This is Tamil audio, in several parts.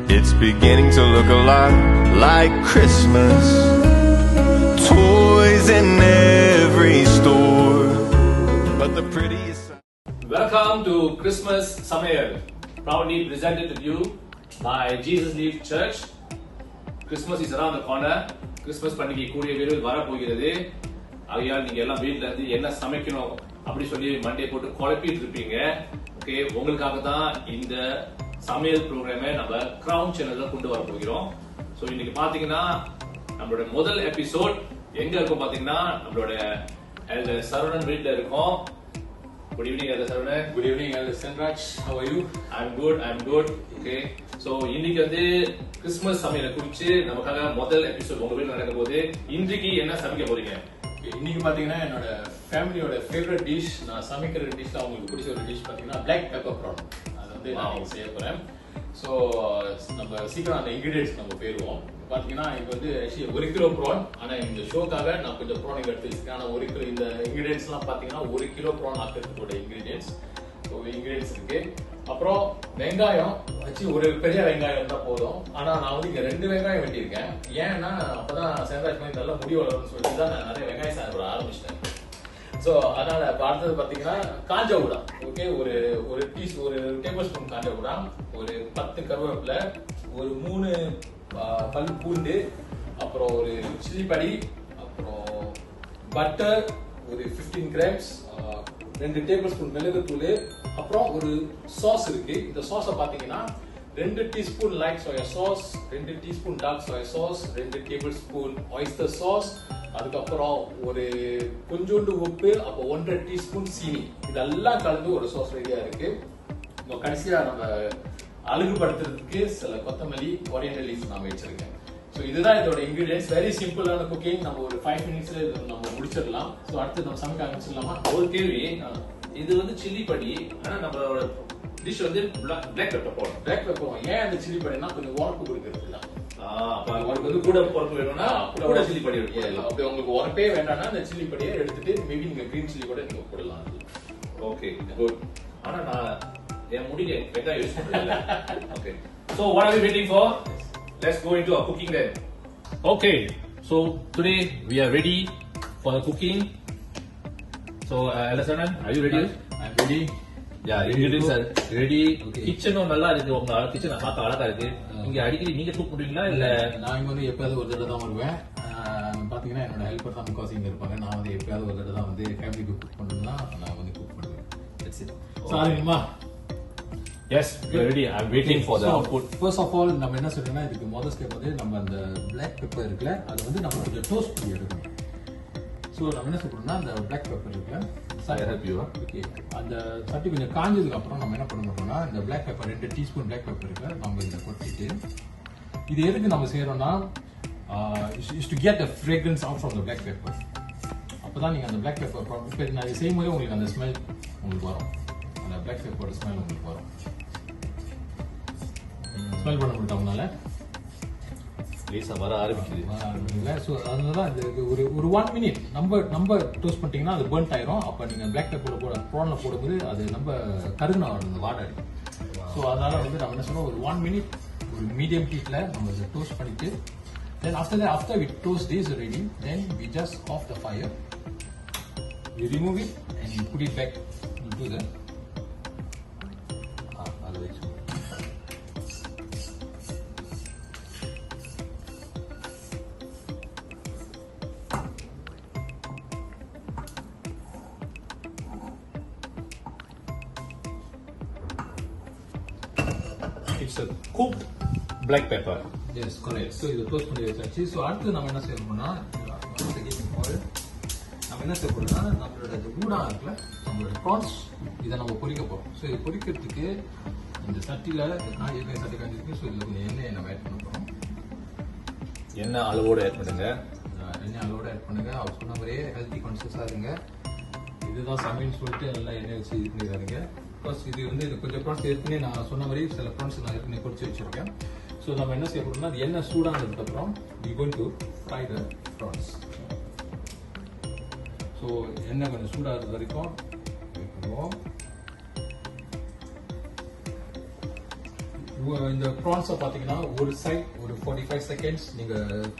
It's beginning to look a lot like Christmas. Toys in every store, but the prettiest. Welcome to Christmas Samayal, proudly presented to you by Jesus Leaf Church. Christmas is around the corner. Christmas பண்டிகை கூடிய விரைவில் வரப்போகிறது. ஆகையால் நீங்க எல்லாம் வீட்ல இருந்து என்ன சமைக்கணும் அப்படி சொல்லி மண்டே போட்டு குழப்பிட்டு இருப்பீங்க. ஓகே, உங்களுக்காக தான் இந்த சமையல் ப்ரோக்ராமை நம்ம கிரவுன் சேனல்ல கொண்டு வர போகிறோம். ஸோ இன்னைக்கு பாத்தீங்கன்னா நம்மளோட முதல் எபிசோட் எங்க இருக்கும் பாத்தீங்கன்னா நம்மளோட எல்டர் சரவணன் வீட்ல இருக்கோம். Good evening, Elder Saravanan. Good evening, Elder Senraj. How are you? I'm good. Okay. So, இன்னைக்கு வந்து கிறிஸ்மஸ் சமையலை குறிச்சு நமக்காக முதல் எபிசோட் உங்க வீட்டுல நடக்க போகுது. இன்றைக்கு என்ன சமைக்க போறீங்க? இன்னைக்கு பாத்தீங்கன்னா என்னோட ஃபேமிலியோட ஃபேவரட் டிஷ், நான் சமைக்கிற டிஷ்ல அவங்களுக்கு பிடிச்ச ஒரு டிஷ் பாத்தீங்கன்னா பிளாக் பெப்பர் ப்ரான். அது வந்து நான் செய்ய போறேன். ஸோ நம்ம சீக்கிரம் அந்த இன்கிரீடியன்ஸ் நம்ம போயிருவோம். பாத்தீங்கன்னா இது வந்து ஆக்சுவலி 1 கிலோ ப்ரான். ஆனா இந்த ஷோக்காக நான் கொஞ்சம் ப்ரான் எடுத்து வச்சிருக்கேன். ஆனா 1 கிலோ இந்த இன்கிரீடியன்ஸ் எல்லாம் பாத்தீங்கன்னா 1 கிலோ ப்ரான் ஆக்கிறதுக்கோட இன்கிரீடியன்ஸ் இருக்கு. அப்புறம் வெங்காயம் வச்சு ஒரு பெரிய வெங்காயம் தான் போதும். ஆனா நான் வந்து இங்க 2 வெங்காயம் வெட்டியிருக்கேன். ஏன்னா அப்பதான் சென்ராஜ் மாதிரி நல்ல முடி வளரும்னு சொல்லிட்டு தான் நான் நிறைய வெங்காயம் சாப்பிட ஆரம்பிச்சிட்டேன். ஸோ அதனால அடுத்தது பாத்தீங்கன்னா காஞ்ச ஊடா. ஓகே, ஒரு டேபிள் ஸ்பூன் காஞ்ச ஊடா, ஒரு 10 கருவேப்பிலை, ஒரு 3 பல் பூண்டு, அப்புறம் ஒரு சில்லி படி, அப்புறம் பட்டர் ஒரு 15 கிராம்ஸ், 2 டேபிள் ஸ்பூன் மிளகுத்தூள், அப்புறம் ஒரு சாஸ் இருக்கு. இந்த சாஸை பாத்தீங்கன்னா 2 teaspoon light soya sauce, 2 teaspoon dark soya sauce, 2 tablespoon oyster sauce, அதுக்கப்புறம் ஒரு கொஞ்சோண்டு உப்பு, அப்போ 1.5 டீஸ்பூன் சீனி. இதெல்லாம் கலந்து ஒரு சாஸ் ரெடியா இருக்கு. கடைசியா நம்ம அழகுபடுத்துறதுக்கு சில கொத்தமல்லி, கொரியண்டர் லீவ்ஸ் நான் வச்சிருக்கேன். ஸோ இதுதான் இதோட இன்கிரீடியன்ஸ். வெரி சிம்பிளான குக்கிங். நம்ம ஒரு 5 மினிட்ஸ்ல நம்ம முடிச்சிடலாம். ஸோ அடுத்து நம்ம சமைக்க ஆரம்பிச்சிடலாமா? ஒரு கேள்வி, இது வந்து சில்லி படி, ஆனா நம்மளோட டிஷ் வந்து பிளாக் பெப்பர் போடும். பிளாக் பெப்பர் ஏன் அந்த சில்லி படினா கொஞ்சம் உரப்பு கொடுக்கறது தான். உங்களுக்கு வந்து கூட உரப்பு வேணும்னா கூட சில்லி படி எடுக்கலாம். அப்படி உங்களுக்கு உரப்பே வேண்டாம்னா அந்த சில்லி படியை எடுத்துட்டு மேபி நீங்க கிரீன் சில்லி கூட நீங்க போடலாம். Okay, good. ஆனா நான் என் முடிய வெங்காயம் யூஸ் பண்றதில்ல. Okay, so what are we waiting for? Let's go into our cooking then. Okay, so today we are ready for the cooking. So Elder Saravanan, are you ready? I'm ready. Yeah, ingredients are ready. கிச்சனும் நல்லா இருக்கு. உங்க கிச்சன் பார்க்க அழகா இருக்கு. இங்க அடிக்கடி நீங்க குக் பண்ணுவீங்களா இல்ல? நான் இங்க வந்து எப்பயாவது ஒரு தடவை தான் வருவேன். பாத்தீங்கன்னா என்னோட ஹெல்ப்பர் தான் முக்காசி இங்க இருப்பாங்க. நான் வந்து எப்பயாவது ஒரு தடவை தான் வந்து ஃபேமிலிக்கு குக் பண்ணணும்னா நான் வந்து குக் பண்ணுவேன். That's it. சாரிமா. Yes, we are ready. I'm waiting for the output. First of all, நம்ம என்ன சொல்றோம்னா இதுக்கு முதல் ஸ்டெப் வந்து நம்ம அந்த black pepper இருக்குல, அது வந்து நம்ம கொஞ்சம் டோஸ்ட் பண்ணி எடுக்கணும். சோ நம்ம என்ன சொல்றோம்னா அந்த black pepper இருக்குல, I help you. ஓகே, அந்த சட்டி கொஞ்சம் காஞ்சதுக்கு அப்புறம் நம்ம என்ன பண்ணணும்னா இந்த black pepper 2 teaspoon black pepper இருக்குல, நம்ம இத கொட்டிட்டு இது எதுக்கு நம்ம செய்றோம்னா is to get the fragrance out from the black pepper. அப்பதான் நீங்க அந்த black pepper இப்போ நான் செய்யும்போது உங்களுக்கு அந்த ஸ்மெல் உங்களுக்கு வரும். அந்த black pepper ஸ்மெல் உங்களுக்கு வரும். ஸ்மெல் பண்ண முடியும்னால லேசா வர ஆரம்பிக்குது. ஸோ அதனாலதான் ஒரு 1 மினிட் நம்ம டோஸ்ட் பண்ணிட்டீங்கன்னா அது பர்ன்ட் ஆயிரும். அப்ப நீங்க பிளாக் பெப்பர் ப்ரான்ல போடும்போது அது நம்ம கருகுனா வரும், அந்த வாடை அடிக்கும். ஸோ அதனால வந்து நம்ம என்ன சொல்றோம், ஒரு 1 மினிட் ஒரு மீடியம் ஹீட்ல நம்ம இதை டோஸ்ட் பண்ணிட்டு then after we toast this already, then we just off the fire, we remove it and we put it back into the It's a cooked black pepper. Yes, correct. So இது டோஸ்ட் பண்ணி வச்சாச்சு. ஸோ அடுத்து நம்ம என்ன செய்யணும்னா நம்ம என்ன செய்ய போறோம்னா நம்மளோட ஊடா இருக்குல்ல, நம்மளோட ப்ரான்ஸ் இதை நம்ம பொரிக்க போறோம். ஸோ இது பொரிக்கிறதுக்கு இந்த சட்டியில ஏற்கனவே சட்டி காஞ்சிருக்கு. ஸோ இதுல கொஞ்சம் எண்ணெயை நம்ம ஆட் பண்ண போறோம். எண்ணெய் அளவோட ஆட் பண்ணுங்க. எண்ணெய் அளவோட ஆட் பண்ணுங்க. அவர் சொன்ன மாதிரியே ஹெல்த்தி கான்சியஸா இருங்க. இதுதான் சமையல் சொல்லிட்டு நல்லா எண்ணெய் வச்சு இது பண்ணிடுறாங்க. ப்ளஸ் இது வந்து கொஞ்சம் ப்ரான்ஸ் ஏற்கனவே நான் சொன்ன மாதிரி சில ப்ரான்ஸ் நான் ஏற்கனவே பொரிச்சு வச்சிருக்கேன். ஸோ நம்ம என்ன செய்ய போறோம்னா அது எண்ணெய் சூடானதுக்கு அப்புறம் we going to fry the prawns. So எண்ணெய் கொஞ்சம் சூடாகிறது வரைக்கும் வெயிட் பண்ணுவோம். இந்த ப்ரான்ஸை பார்த்தீங்கன்னா ஒரு சைட் ஒரு 45 செகண்ட்ஸ் நீங்க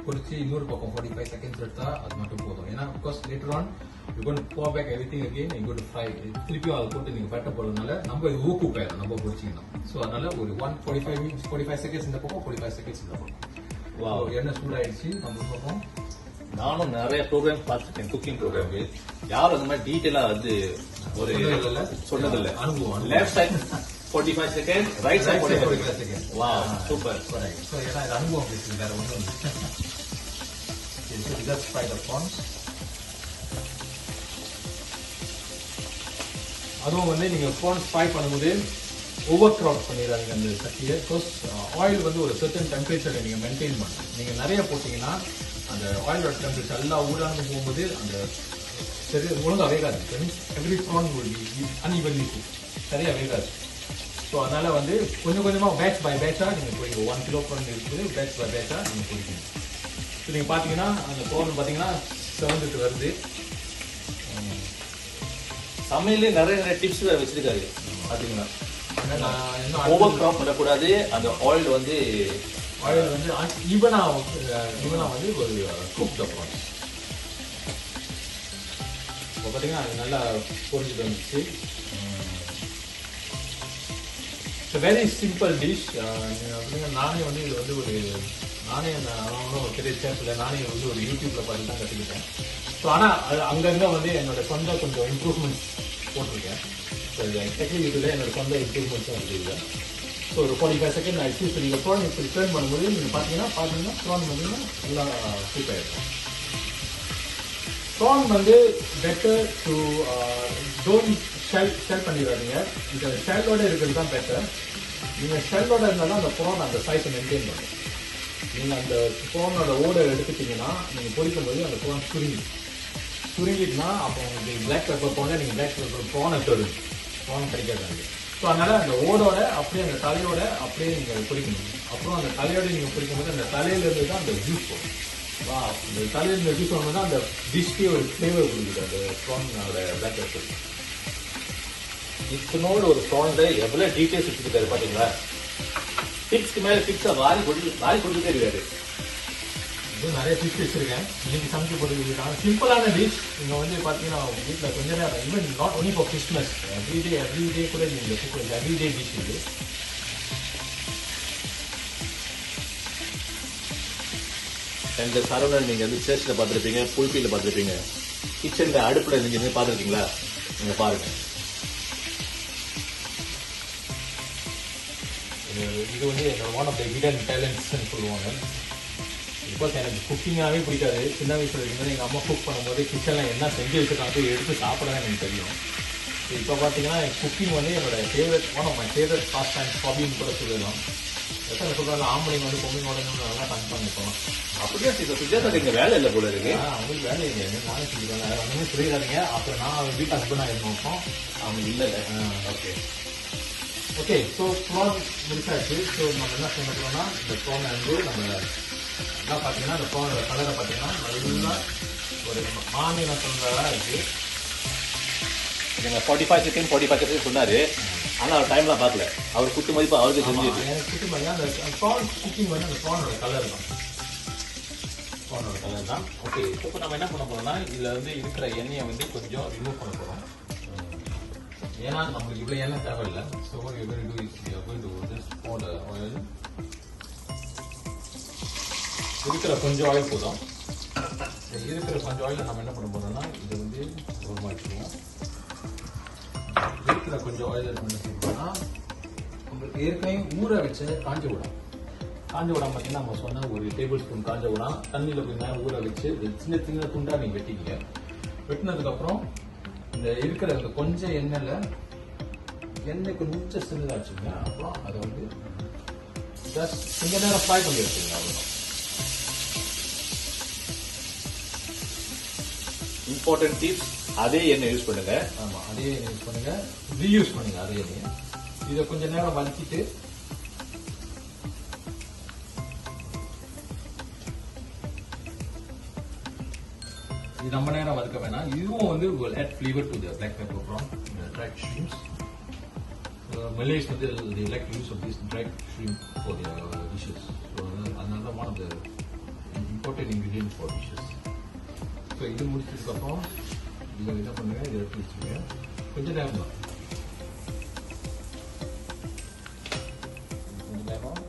பொரிச்சு இன்னொரு பக்கம் 45 செகண்ட்ஸ் எடுத்தா அது மட்டும் போதும். ஏன்னா because later on you gonna pour back everything again and go to fry. திருப்பியும் அதை போட்டு நீங்க பட்ட போறதுனால நம்ம இது ஊக்குக் ஆயிடும் நம்ம பொரிச்சிங்கன்னா. ஸோ அதனால ஒரு 45 செகண்ட்ஸ் இந்த பக்கம் 45 செகண்ட்ஸ் இந்த பக்கம். எண்ணெய் சூடாயிடுச்சு நம்ம பக்கம். நானும் நிறைய ப்ரோக்ராம் பார்த்துருக்கேன், குக்கிங் ப்ரோக்ராம். யாரும் அந்த மாதிரி டீட்டெயிலா வந்து ஒரு சொன்னதில்லை. அனுபவம். Left side 45 second, right side 45 second. Wow, super. So ஏன்னா இது அனுபவம் பேசுது, வேற ஒன்றும் இல்லை. Just fry the prawns. அதுவும் வந்து நீங்க ப்ரான்ஸ் ஃப்ரை பண்ணும்போது ஓவர் க்ரௌட் பண்ணிடுறாங்க அந்த சட்டியை. பிகாஸ் ஆயில் வந்து ஒரு சர்டன் டெம்பரேச்சரை நீங்க மெயின்டைன் பண்ணணும். நீங்க நிறைய போட்டீங்கன்னா அந்த ஆயிலோட டெம்பரேச்சர் எல்லாம் ஊடாந்து போகும்போது அந்த சரி ஒழுங்கா வேகாது. எவ்ரி ப்ரான் அன்இவன்லி குக், சரியா வேகாது. ஸோ அதனால வந்து கொஞ்சம் கொஞ்சமா பேட்ச் பை பேட்சா நீங்க போய்ங்க. 1 கிலோ ப்ரான் இருக்குது, பேட்ச் பை பேட்சா நீங்க போய்க்கணும். ஸோ நீங்க பாத்தீங்கன்னா அந்த ப்ரான் பாத்தீங்கன்னா செவந்துட்டு வருது. சமையலே நிறைய டிப்ஸ் வச்சிருக்காரு பாத்தீங்கன்னா. ஓவர் க்ராப் பண்ணக்கூடாது, அந்த ஆயில் வந்து ஈவனா வந்து ஒரு குக் த ப்ரான்ஸ். இப்போ பார்த்தீங்கன்னா அது நல்லா பொரிஞ்சுட்டு வந்துச்சு. It's very simple dish. நானே வந்து இது வந்து ஒரு ஒரு பெரிய சேஃப் இல்லை, நானே வந்து ஒரு யூடியூப்ல பார்த்து தான் கற்றுக்கிட்டேன். ஸோ ஆனால் அது அங்கங்கே வந்து என்னோட சொந்த கொஞ்சம் இம்ப்ரூவ்மெண்ட்ஸ் போட்டிருக்கேன். ஸோ டெக்னிக்கல் என்னோட சொந்த இம்ப்ரூவ்மெண்ட்ஸும் இருக்குது. ஸோ ஒரு 45 செகண்ட் ஆயிடுச்சு. ஸோ நீங்கள் ப்ரான் இப்போ டர்ன் பண்ணும்போது நீங்கள் பார்த்தீங்கன்னா ப்ரான் பார்த்தீங்கன்னா நல்லா சூப் ஆகிருக்கும். ப்ரான் வந்து பெட்டர் டு டோன்ட் ஷெல் பண்ணிடாதீங்க. இந்த ஷெல்லோட இருக்கிறது தான் பெட்டர். நீங்கள் ஷெல்லோட இருந்தால் தான் அந்த ப்ரான் அந்த சைஸை மெயின்டைன் பண்ணும். நீங்கள் அந்த ப்ரானோட ஓடை எடுத்துட்டீங்கன்னா நீங்கள் பொரிக்கும் போது அந்த ப்ரான் சுருங்கிட்டுனா அப்போ உங்களுக்கு பிளாக் பெப்பர் ப்ரானில் நீங்கள் பிளாக் பெப்பர் ப்ரானை ப்ரான் கிடைக்காது. ஸோ அதனால அந்த ஓடோட அப்படியே அந்த தலையோட அப்படியே நீங்கள் பொரிக்கணும். அப்புறம் அந்த தலையோட நீங்கள் பொரிக்கும்போது அந்த தலையிலேருந்து தான் அந்த ஜூஸ் போகும். அந்த தலையில் இந்த ஜூஸ் போகும்போது தான் அந்த டிஷ்கே ஒரு ஃப்ளேவர் கொடுக்குது அந்த ப்ரானோட பிளாக் பெப்பர். இத்தனோட ஒரு ப்ரான்ல எவ்வளவு டீடைல்ஸ் வச்சிருக்காரு பாத்தீங்களா? டிப்ஸ்க்கு மேல டிப்ஸா வாரி கொடுத்துட்டே இருக்காரு. இன்னும் நிறைய டிப்ஸ் வச்சிருக்கேன். இன்னைக்கு சமைக்க போட்டு சிம்பிளான டிஷ். நீங்க வந்து பாத்தீங்கன்னா வீட்டில் கொஞ்ச நேரம் even not only for Christmas, everyday கூட நீங்க எவ்ரிடே டிஷ் இது. எங்க சரவணன் நீங்க வந்து சர்ச்ல பாத்துருப்பீங்க, புல்பீல பாத்துருப்பீங்க. கிச்சன்ல அடுப்புல நீங்க பாத்துருக்கீங்களா? நீங்க பாருங்க. இது வந்து என்னோட ஒன் ஆஃப் த ஹிடன் டேலண்ட்ஸ்ன்னு சொல்லுவாங்க. பிகாஸ் எனக்கு குக்கிங்காகவே பிடிக்காது. சின்ன வயசுல இருக்கும்போது எங்கள் அம்மா குக் பண்ணும்போது கிச்சனில் என்ன செஞ்சு வச்சுருக்காங்க எடுத்து சாப்பிட தான் எனக்கு தெரியும். இப்போ பார்த்தீங்கன்னா குக்கிங் வந்து என்னோட favourite, one of my favourite pastime ஹாபின்னு கூட சொல்லலாம். எத்தனை சொல்கிறாங்க ஆம்பளைங்க வந்து பொம்மையோட நல்லா ஃபன் பண்ணிப்போம். அப்படியே சுஜாதா இங்க வேலை இல்லை போல இருக்கு. அவங்களுக்கு வேலை இல்லை, நானே செஞ்சுருவாங்க. ஒன்றுமே சொல்லிடாதீங்க. அப்புறம் நான் வீட்டு ஹஸ்பண்டாக இருந்தோம். அவங்க இல்லை. ஓகே. ஸோ ப்ரான் முடிச்சாச்சு. ஸோ நம்ம என்ன செய்ய போகிறோம்னா இந்த ப்ரானை வந்து நம்ம என்ன பார்த்தீங்கன்னா இந்த ப்ரானோட கலரை பார்த்தீங்கன்னா நல்லா ஒரு மாநில கலராக இருக்குது. 45 செகண்ட் சொன்னாரு. ஆனா அவர் டைம்லாம் பார்க்கல. அவர் குத்து மதிப்பு அவருக்கு தெரிஞ்சது. எனக்கு குத்து மதிப்பு அந்த ப்ரான் குக்கிங் வந்து அந்த ப்ரானோட கலர் தான். ஓகே. இப்போ நம்ம என்ன பண்ண போறோம்னா இதுல வந்து இருக்கிற எண்ணெயை வந்து கொஞ்சம் ரிமூவ் பண்ண போறோம். ஏன்னா நம்மளுக்கு இவ்வளவு எண்ணெய் தேவையில்லை. So what we are going to do is we are going to just pour the oil. இருக்கிற கொஞ்சம் ஆயில் போதும். இருக்கிற கொஞ்சம் ஆயில் நம்ம என்ன பண்ண போறோம்னா இது வந்து ஒரு மாற்றிடுவோம். இருக்கிற கொஞ்சம் ஆயில் நம்ம என்ன செய்யணும்னா உங்களுக்கு ஏற்கனவே ஊற வச்ச காஞ்ச உடம் பார்த்தீங்கன்னா நம்ம சொன்ன ஒரு டேபிள் ஸ்பூன் காஞ்ச உடம் தண்ணியில் கொஞ்சம் நேரம் ஊற வச்சு சின்ன சின்ன துண்டா நீங்க வெட்டிக்கீங்க. வெட்டினதுக்கப்புறம் இந்த இருக்கிற அந்த கொஞ்சம் எண்ணெய் கொஞ்சம் சின்னதாச்சுங்க. அப்புறம் அதை வந்து ஜஸ்ட் கொஞ்ச நேரம் ஃப்ரை பண்ணி வச்சுங்க. அவ்வளோதான். இம்பார்ட்டன்ட் டிப்ஸ், அதே எண்ணெய் யூஸ் பண்ணுங்க. ஆமா, அதே எண்ணெய் யூஸ் பண்ணுங்க, ரீயூஸ் பண்ணுங்க அதே எண்ணெய். இதை கொஞ்ச நேரம் வதக்கிட்டு இது ரொம்ப நேரம் வதக்க வேணாம். இதுவும் வந்து will add flavor to the black pepper prawn, the dried shrimps. Malays they like to use of this dried shrimp for their dishes. So another one of the important ingredients for dishes. So இது முடிச்சதுக்கு அப்புறம் இதை என்ன பண்ணுங்க, இதை எடுத்து வச்சுங்க. கொஞ்சம் நேரம் தான், கொஞ்சம் நேரம்.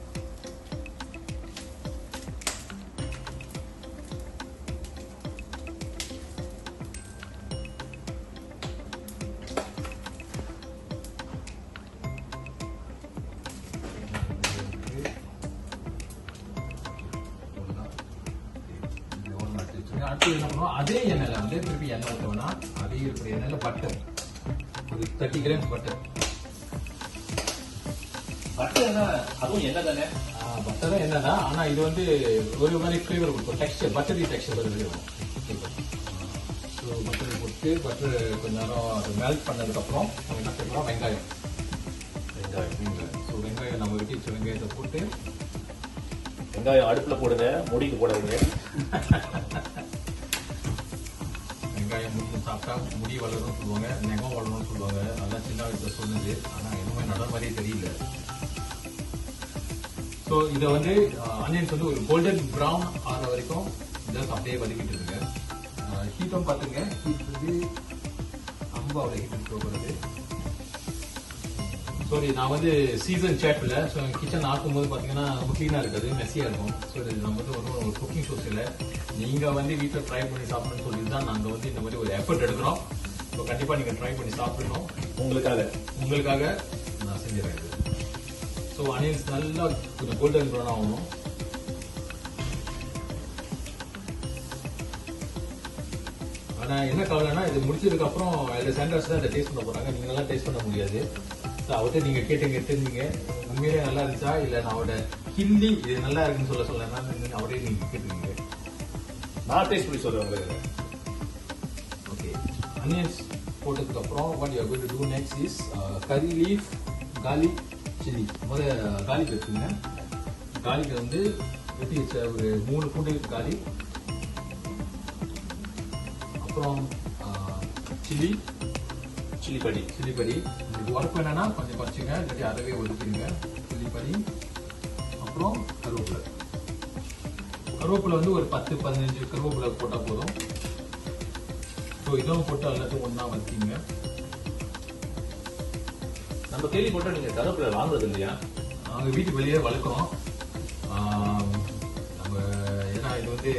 அடுத்து என்ன பண்ணுவோம், அதே எண்ணெயில வந்து திருப்பி எண்ணெய் ஊற்றோம்னா அதே இருக்கிற எண்ணெயில பட்டர் ஒரு 30 grams பட்டர். பட்டர் அதுவும் என்ன தானே? பட்டரும் என்ன தான், ஆனா இது வந்து ஒரு மாதிரி ஃபிளேவர் கொடுக்கும், டெக்ஸ்டர் பட்டரி டெக்ஸ்டர் இருக்கும். ஸோ பட்டர் போட்டு பட்டர் கொஞ்ச நேரம் அது மெல்ட் பண்ணதுக்கப்புறம் நம்ம என்ன செய்யலாம், வெங்காயம். ஸோ வெங்காயம் நம்ம வெட்டி வச்ச வெங்காயத்தை போட்டு, வெங்காயம் அடுப்புல போடுங்க, முடிக்கு போடாதீங்க. வெங்காயம் முடிஞ்சு சாப்பிட்டா முடி வளரும் சொல்லுவாங்க, நெகம் வளரும்னு சொல்லுவாங்க. அதெல்லாம் சின்ன வயசுல சொன்னது, ஆனா எதுவுமே நட மாதிரியே தெரியல. ஸோ இதை வந்து ஆனியன்ஸ் வந்து ஒரு கோல்டன் ப்ரௌன் ஆகிற வரைக்கும் ஜஸ்ட் அப்படியே வதக்கிட்டு இருங்க. ஹீட்டும் பார்த்துங்க, ஹீட் வந்து ரொம்ப அவ்வளோ ஹீட் போகிறது. சாரி, நான் வந்து சீசன் சேஃப் இல்லை. ஸோ கிச்சன் ஆக்கும்போது பார்த்தீங்கன்னா ரொம்ப க்ளீனாக இருக்காது, மெஸ்ஸியாக இருக்கும். ஸோ இது நம்ம வந்து ஒரு குக்கிங் ஷோஸ் இல்லை, நீங்கள் வந்து வீட்டில் ட்ரை பண்ணி சாப்பிடணும்னு சொல்லிட்டு தான் நாங்கள் வந்து இந்த மாதிரி ஒரு எஃபர்ட் எடுக்கிறோம். ஸோ கண்டிப்பாக நீங்கள் ட்ரை பண்ணி சாப்பிடணும். உங்களுக்காக நான் செஞ்சிடறேன். ஸோ ஆனியன்ஸ் நல்லா கொஞ்சம் கோல்டன் ப்ரௌன் ஆகணும். ஆனால் என்ன கவலைன்னா, இது முடிச்சதுக்கு அப்புறம் சாண்டர்ஸ் தான் இதை டேஸ்ட் பண்ண போறாங்க, நீங்க எல்லாம் டேஸ்ட் பண்ண முடியாது. ஸோ அவர்கிட்ட நீங்க கேட்டீங்க உண்மையிலே நல்லா இருந்துச்சா இல்லை நான் அவரோட ஹிந்தி இது நல்லா இருக்குன்னு சொல்ல அவரே நீங்க கேட்டுருக்கீங்க. நான் டேஸ்ட் பண்ணி சொல்றேன் உங்களுக்கு. ஓகே, ஆனியன்ஸ் போட்டதுக்கு அப்புறம் what you are going to do next is curry leaf garlic chilli. முதல்ல கார்லிக் வச்சுங்க. கார்லிக் வந்து வெட்டி வச்ச ஒரு 3 பூண்டு கார்லிக், அப்புறம் சில்லி படி. உங்களுக்கு உரப்பு என்னன்னா கொஞ்சம் குறைச்சிங்க, இல்லாட்டி அதவே ஒதுக்கிடுங்க. சில்லி படி, அப்புறம் கருவேப்பிலை வந்து ஒரு 10-15 கருவேப்பிலை போட்டால் போதும். ஸோ இதுவும் போட்டு எல்லாத்தையும் ஒன்றா வதக்கிங்க. நம்ம கேள்விப்பட்டோம் நீங்க கருவேப்பிலை வாங்குறது இல்லையா? நாங்கள் வீட்டுக்கு வெளியே வளர்க்குறோம். நம்ம ஏன்னா இது வந்து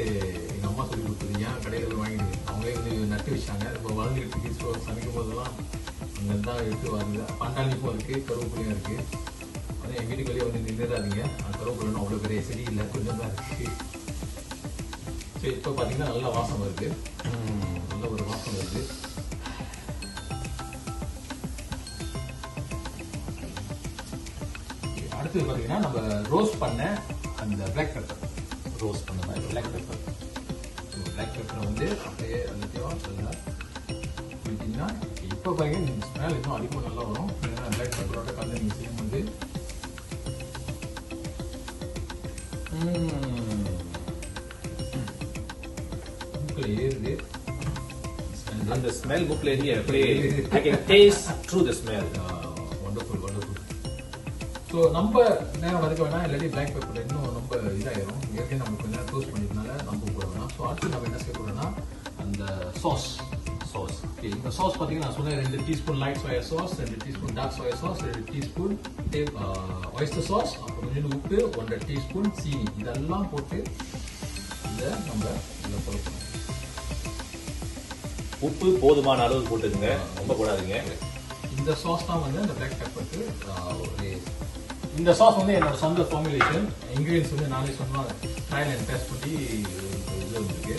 எங்கள் அம்மா சொல்லி கொடுத்தது, ஏன் கடையில் போய் வாங்கிடுது, அவங்களே வந்து நட்டு வச்சாங்க. இப்போ வளர்ந்துருக்கு. ஸோ சமைக்கும் போதெல்லாம் அங்கே தான் எடுத்து வருது. பண்டாளிப்பும் இருக்குது, கருவேப்பிலையும் இருக்குது. ஆனால் எங்கள் வீட்டுக்கு வெளியே வந்து நின்றுடாதீங்க. கருவேப்பிலைன்னு அவ்வளோ பெரிய செடி இல்லை, கொஞ்சம் தான் இருக்குது. சரி, இப்போ பார்த்தீங்கன்னா நல்ல வாசம் வருது, நல்ல ஒரு வாசம் வருது. அடுத்தது பார்த்தீங்கன்னா நம்ம ரோஸ்ட் பண்ண அந்த பிளாக் பெப்பர். பிளாக் பெப்பரை வந்து அப்படியே எல்லாத்தையும் நல்லா குடிச்சிங்கன்னா இப்போ பாருங்க ஸ்மெல் இன்னும் அதிகமாக நல்லா வரும். ஏன்னா பிளாக் பெப்பரோட கலந்து நீங்கள் செய்யும்போது மூக்கில் ஏறுது. அந்த ஸ்மெல் மூக்கில் ஏறி அப்படியே I can taste through the smell. Wonderful. So நம்ம நேரம் வதக்க வேணாம், இல்லாட்டி பிளாக் பெப்பர் இன்னும் ரொம்ப இதாயிரும். ஏற்கனவே நம்ம கொஞ்சம் நேரம் டோஸ்ட் பண்ணிட்டனால நம்ம போட வேணாம். ஸோ அடுத்து நம்ம என்ன செய்ய போறோம்னா அந்த சாஸ். ஓகே, இந்த சாஸ் பார்த்தீங்கன்னா நான் சொன்னேன் 2 teaspoon light soya sauce, 2 teaspoon dark soya sauce, 2 teaspoon oyster sauce, அப்புறம் கொஞ்சம் உப்பு, 1.5 டீஸ்பூன் சீனி. இதெல்லாம் போட்டு இதை நம்ம இதில் போடணும். உப்பு போதுமான அளவு போட்டுக்கங்க, ரொம்ப போடாதீங்க. இந்த சாஸ் தான் வந்து அந்த பிளாக் பெப்பருக்கு இந்த சாஸ் வந்து என்னோட சொந்த ஃபார்முலேஷன். இன்கிரீடியன்ஸ் வந்து நானே சொன்னா ட்ரையல் அண்ட் டெஸ்ட் பண்ணி இது வந்துருக்கு.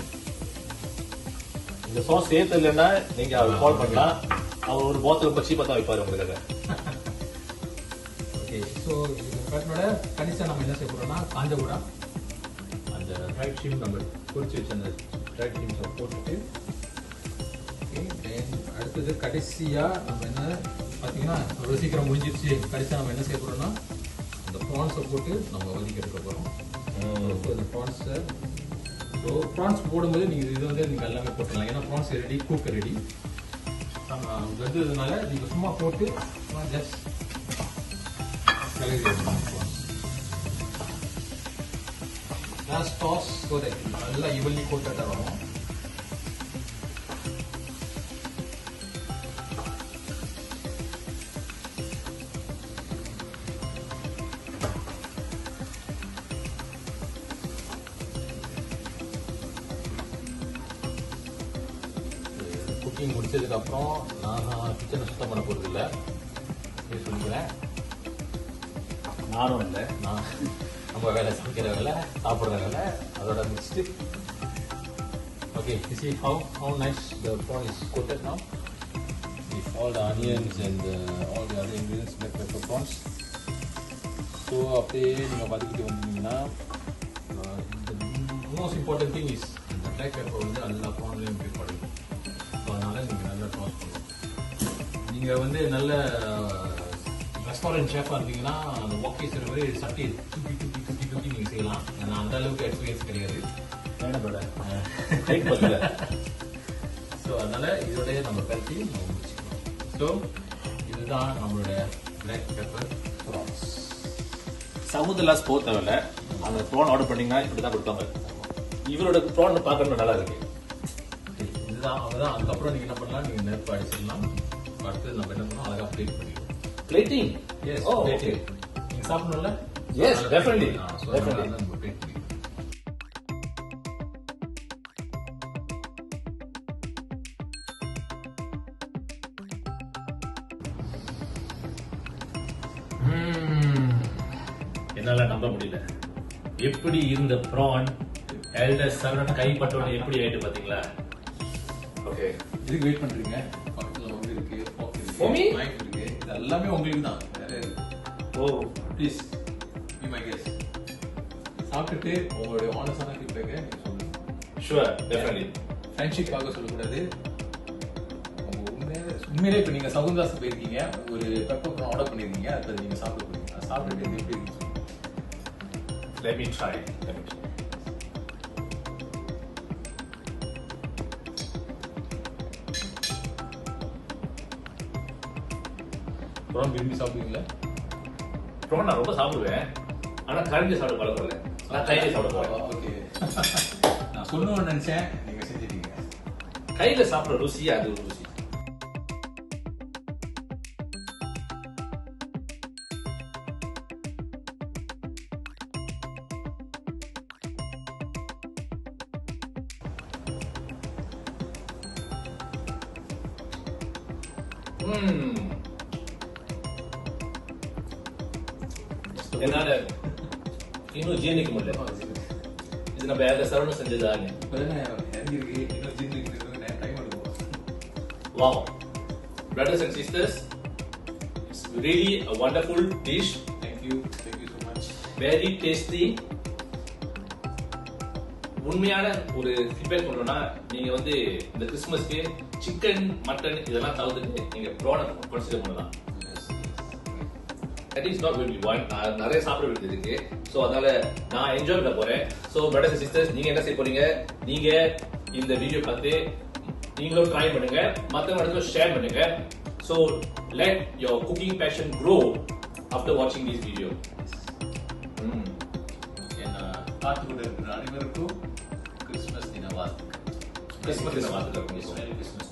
இந்த சாஸ் சேர்த்து இல்லைன்னா நீங்க அவர் கால் பண்ணலாம், அவர் ஒரு பாட்டில் பச்சி பார்த்தா வைப்பாரு உங்களுக்காக. ஓகே, ஸோ இதோட கடைசியாக நம்ம என்ன செய்ய போறோம்னா காஞ்ச கூட அந்த ட்ரைட் ஷீம் நம்ம பொரிச்சு வச்சு அந்த ட்ரைட் ஷீம்ஸை போட்டுட்டு அடுத்தது கடைசியா நம்ம என்ன பார்த்தீங்கன்னா ரொம்ப சீக்கிரம் முடிஞ்சிருச்சு. கடைசியாக நம்ம என்ன செய்ய போறோம்னா அந்த ப்ரான்ஸை போட்டு நம்ம வதக்கி எடுக்க போறோம். அந்த ப்ரான்ஸை ப்ரான்ஸ் போடும்போது நீங்கள் இது வந்து நீங்கள் எல்லாமே போட்டுடலாம், ஏன்னா ப்ரான்ஸ் ரெடி, கூக்கு ரெடி. வெந்ததுனால நீங்கள் சும்மா போட்டு just Last toss so that நல்லா evenly coated ஆகும். குக்கிங் முடிச்சதுக்கு அப்புறம் நான் கிச்சனை சுத்தம் பண்ண போறது இல்லை சொல்லிக்கிறேன். நானும் இல்லை, நான் நம்ம வேலை சமைக்கிற வேலை சாப்பிட்ற வேலை அதோட mixed. Okay, you see how nice the prawn is coated now with all the onions and all the other ingredients, black pepper prawns. So அப்படியே நீங்கள் பார்த்துக்கிட்டு வந்தீங்கன்னா the most important thing is the black pepper வந்து எல்லா ப்ரான்லையும் போய் படுக்கும். ஸோ அதனால் நீங்கள் நல்லா டாஸ் பண்ணணும். நீங்கள் வந்து நல்ல ரெஸ்டாரண்ட் ஷெஃபாக இருந்தீங்கன்னா அந்த ஓகே செய்கிற மாதிரி சட்டி தூக்கி நீங்கள் செய்யலாம். ஏன்னா அந்த அளவுக்கு எக்ஸ்பீரியன்ஸ் கிடையாது. ஸோ அதனால இதோடய நம்ம பருத்தி நம்ம முடிச்சுக்கலாம். ஸோ இதுதான் நம்மளுடைய பிளாக் பெப்பர் ப்ரான்ஸ். சவுத்லாஸ் போக தேவையில்ல, அந்த ப்ரான் ஆர்டர் பண்ணீங்கன்னா இப்படி தான் கொடுப்பாங்க. இவரோட ப்ரான் பார்க்கறது நல்லா இருக்கு. இதுதான் அதுதான். அதுக்கப்புறம் நீங்கள் என்ன பண்ணலாம், நீங்கள் நெருப்பு அடிச்சிடலாம். அடுத்து நம்ம என்ன பண்ணலாம், அழகாக பிளேட் பண்ணிடுவோம். பிளேட்டிங்? Yes, plating. நீங்கள் சாப்பிடணும்ல? S, definitely. ஸோ அதனால நம்ம பிளேட் பண்ணிடுவோம். என்னால நம்ப முடியல, எப்படி இருந்த ப்ரான் எல்டர் சரவணன் கைப்பற்றோன்னு எப்படி ஆயிட்டு பாத்தீங்களா? ஓகே, இதுக்கு வெயிட் பண்றீங்க. பக்கத்துல வந்து இருக்கு, ஃபோக் For me? இருக்கு, நைஃப் இருக்கு. இது எல்லாமே உங்களுக்கு தான். ஓ ப்ளீஸ் பி மை கெஸ்ட். சாப்பிட்டுட்டு உங்களுடைய ஆனஸ்டான ஃபீட்பேக்கை நீங்க சொல்லுங்க. Sure, definitely. ஃப்ரெண்ட்ஷிப்காக சொல்லக்கூடாது. உண்மையிலே இப்போ நீங்க சவுந்தாஸ் போயிருக்கீங்க, ஒரு பெப்பர் ப்ரான் ஆர்டர் பண்ணிருக்கீங்க, அதை நீங்க சாப்பிட போறீங்க. சாப்பிட்டுட்டு இது எப்படி இருக்கு? Let me try. ப்ரான் விரும்பி சாப்பிடுவீங்களா? ப்ரான் நான் ரொம்ப சாப்பிடுவேன், ஆனா கரைஞ்சி சாப்பிட பழக்கம் இல்லை. நான் கையில சாப்பிட போறேன். ஓகே, நான் சொல்லணும்னு நினைச்சேன், நீங்க செஞ்சிட்டீங்க. கையில சாப்பிடுற ருசி அது ஒரு ருசி. என்னால இன்னும் ஜீர்ணிக்க முடியல. இது நம்ம யார Saravanan செஞ்சதாங்க. Wow, brothers and sisters, it's really a wonderful dish. Thank you so much. Very tasty. உண்மையான ஒரு ஃபீட்பேக் பண்ணணும்னா நீங்க வந்து இந்த கிறிஸ்மஸ்க்கு சிக்கன் மட்டன் இதெல்லாம் தவிர்த்துட்டு நீங்க ப்ரானை கன்சிடர் பண்ணலாம். That is not going to be one. நான் நிறைய சாப்பிட வேண்டியது இருக்கு. ஸோ அதனால நான் என்ஜாய் பண்ண போறேன். ஸோ பிரதர்ஸ் அண்ட் சிஸ்டர்ஸ், நீங்க என்ன செய்ய போறீங்க? நீங்க இந்த வீடியோ பார்த்து நீங்களும் ட்ரை பண்ணுங்க, மற்றவங்களுக்கு ஷேர் பண்ணுங்க. So let your cooking passion grow after வாட்சிங் திஸ் வீடியோ. பார்த்துக்கொண்டு இருக்கிற அனைவருக்கும் கிறிஸ்மஸ் தின வாழ்த்துக்கள். கிறிஸ்மஸ் தின வாழ்த்துக்கள். கிறிஸ்மஸ்